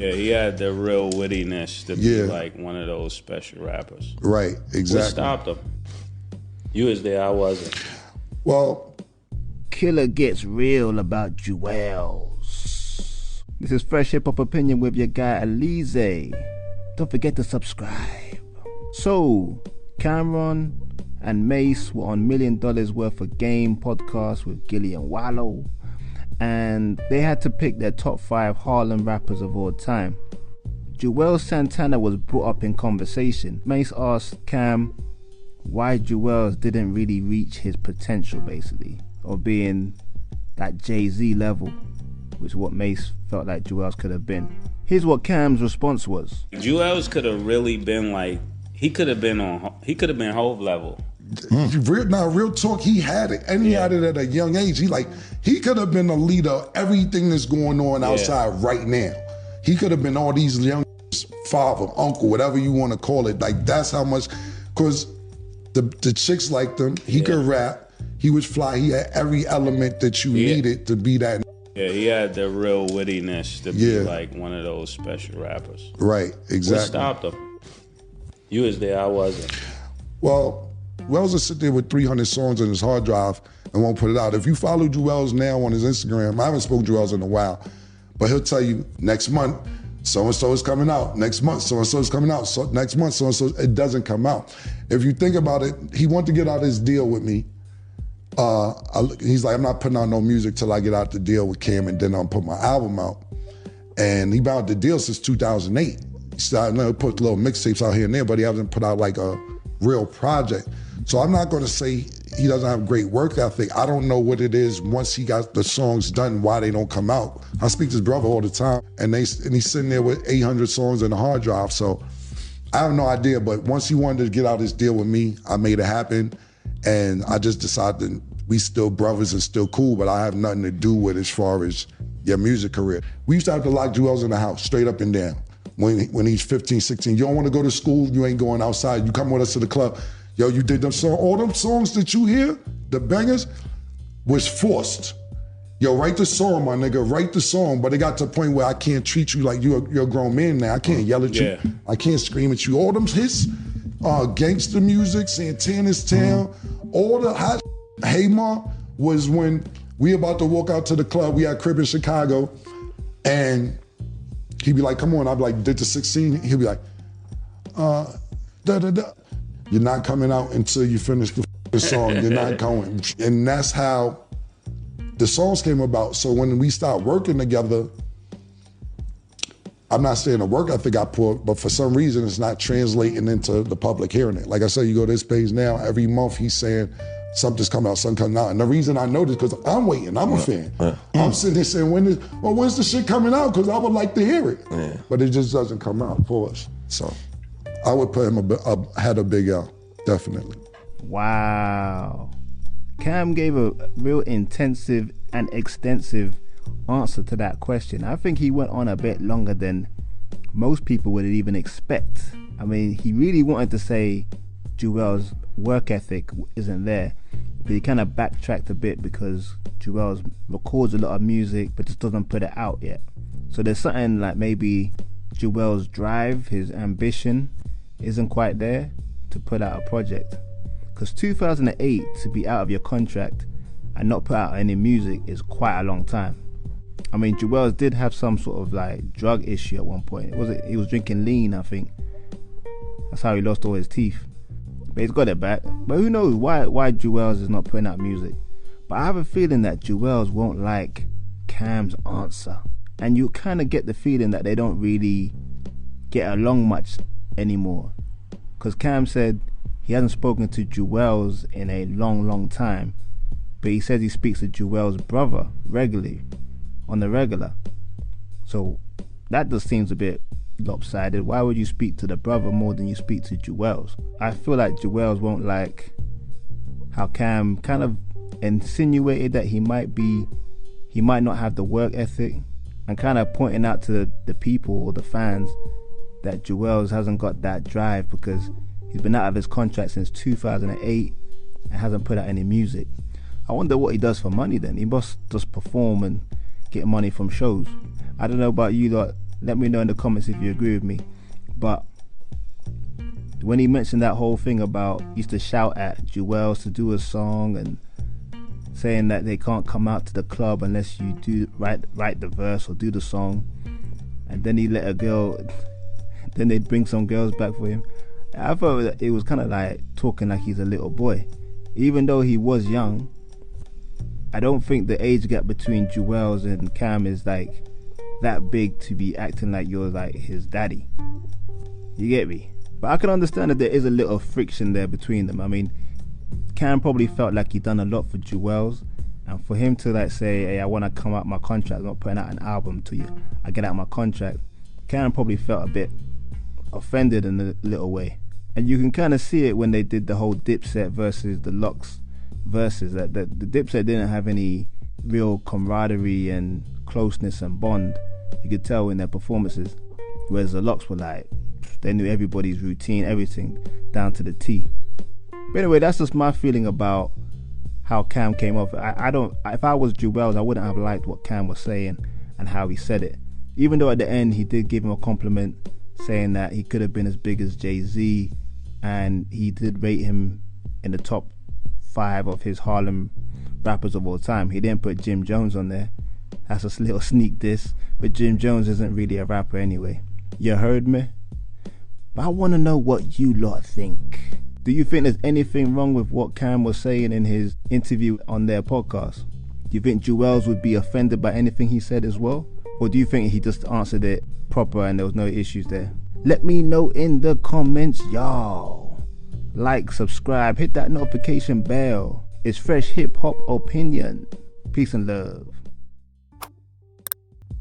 Yeah, he had the real wittiness to be like one of those special rappers. Right, exactly. What stopped him? You was there, I wasn't. Well, Killer gets real about Juelz. This is Fresh Hip Hop Opinion with your guy Oleezeh. Don't forget to subscribe. So, Cameron and Mace were on $1 Million Worth of Game podcast with Gilly and Wallow, and they had to pick their top 5 Harlem rappers of all time. Juelz Santana was brought up in conversation. Mace asked Cam why Juelz didn't really reach his potential, basically, of being that Jay-Z level, which is what Mace felt like Juelz could have been. Here's what Cam's response was. Juelz could have really been like, he could have been Hov level. Real talk, he had it, and he had it at a young age. He could have been a leader of everything that's going on outside right now. He could have been all these young father, uncle, whatever you want to call it. Like, that's how much, because the chicks liked him. He could rap. He was fly. He had every element that you needed to be that. Yeah, he had the real wittiness to be like one of those special rappers. Right, exactly. What stopped him? You was there, I wasn't. Well, Wells will sit there with 300 songs on his hard drive and won't put it out. If you follow Juelz now on his Instagram, I haven't spoken to Juelz in a while, but he'll tell you next month, so-and-so is coming out. Next month, so-and-so is coming out. So next month, so-and-so, it doesn't come out. If you think about it, he wanted to get out his deal with me. He's like, I'm not putting out no music till I get out the deal with Cam, and then I'll put my album out. And he been out the deal since 2008. He started put little mixtapes out here and there, but he hasn't put out like a real project. So I'm not gonna say he doesn't have great work ethic. I don't know what it is once he got the songs done, why they don't come out. I speak to his brother all the time, and he's sitting there with 800 songs in a hard drive. So I have no idea, but once he wanted to get out his deal with me, I made it happen. And I just decided we still brothers and still cool, but I have nothing to do with as far as your music career. We used to have to lock Juelz in the house, straight up and down. When he's 15, 16, you don't want to go to school, you ain't going outside, you come with us to the club. Yo, you did them songs, all them songs that you hear, the bangers, was forced. Yo, write the song, my nigga, write the song, but it got to a point where I can't treat you like you're a grown man now. I can't yell at you, I can't scream at you. All them hits, gangster music, Santana's Town, all the hot Hey Ma was when we about to walk out to the club. We had crib in Chicago, and he'd be like, come on. I'd be like, did the 16? He'd be like, da-da-da. You're not coming out until you finish the song. You're not going. And that's how the songs came about. So when we start working together, I'm not saying the work ethic I put, but for some reason it's not translating into the public hearing it. Like I said, you go to this page now, every month he's saying something's coming out, something coming out. And the reason I know this because I'm waiting, I'm a fan. I'm sitting there saying, when's the shit coming out? Because I would like to hear it. But it just doesn't come out for us. So I would put him had a big L, definitely. Wow. Cam gave a real intensive and extensive answer to that question. I think he went on a bit longer than most people would even expect. I mean, he really wanted to say Juelz's work ethic isn't there, but he kind of backtracked a bit because Juelz records a lot of music but just doesn't put it out yet. So there's something like maybe Juelz's drive, his ambition isn't quite there to put out a project. Because 2008 to be out of your contract and not put out any music is quite a long time. I mean, Juelz did have some sort of like drug issue at one point. He was drinking lean, I think. That's how he lost all his teeth. But he's got it back. But who knows why Juelz is not putting out music. But I have a feeling that Juelz won't like Cam's answer. And you kind of get the feeling that they don't really get along much anymore. Because Cam said he hasn't spoken to Juelz in a long time. But he says he speaks to Juelz's brother regularly, on the regular. So that just seems a bit lopsided. Why would you speak to the brother more than you speak to Juelz? I feel like Juelz won't like how Cam kind of insinuated that he might not have the work ethic, and kind of pointing out to the people or the fans that Juelz hasn't got that drive because he's been out of his contract since 2008 and hasn't put out any music. I wonder what he does for money then. He must just perform and get money from shows. I don't know about you lot. Let me know in the comments if you agree with me. But when he mentioned that whole thing about used to shout at Juelz to do a song and saying that they can't come out to the club unless you do write the verse or do the song, and then he let a girl, then they'd bring some girls back for him. I thought that it was kind of like talking like he's a little boy. Even though he was young, I don't think the age gap between Juelz and Cam is like that big to be acting like you're like his daddy. You get me? But I can understand that there is a little friction there between them. I mean, Cam probably felt like he'd done a lot for Juelz, and for him to like say, hey, I want to come out my contract, I'm not putting out an album till I get out my contract, Cam probably felt a bit offended in a little way. And you can kind of see it when they did the whole Dipset versus the Lox versus that the Dipset didn't have any real camaraderie and closeness and bond. You could tell in their performances, whereas the Lox were like, they knew everybody's routine, everything down to the T. But anyway, that's just my feeling about how Cam came off. I don't. If I was Juelz, I wouldn't have liked what Cam was saying and how he said it. Even though at the end he did give him a compliment, saying that he could have been as big as Jay-Z, and he did rate him in the top 5 of his Harlem rappers of all time. He didn't put Jim Jones on there. That's a little sneak diss, but Jim Jones isn't really a rapper anyway. You heard me? But I want to know what you lot think. Do you think there's anything wrong with what Cam was saying in his interview on their podcast? Do you think Juelz would be offended by anything he said as well? Or do you think he just answered it proper and there was no issues there? Let me know in the comments, y'all. Like, subscribe, hit that notification bell. It's fresh hip hop opinion. Peace and love.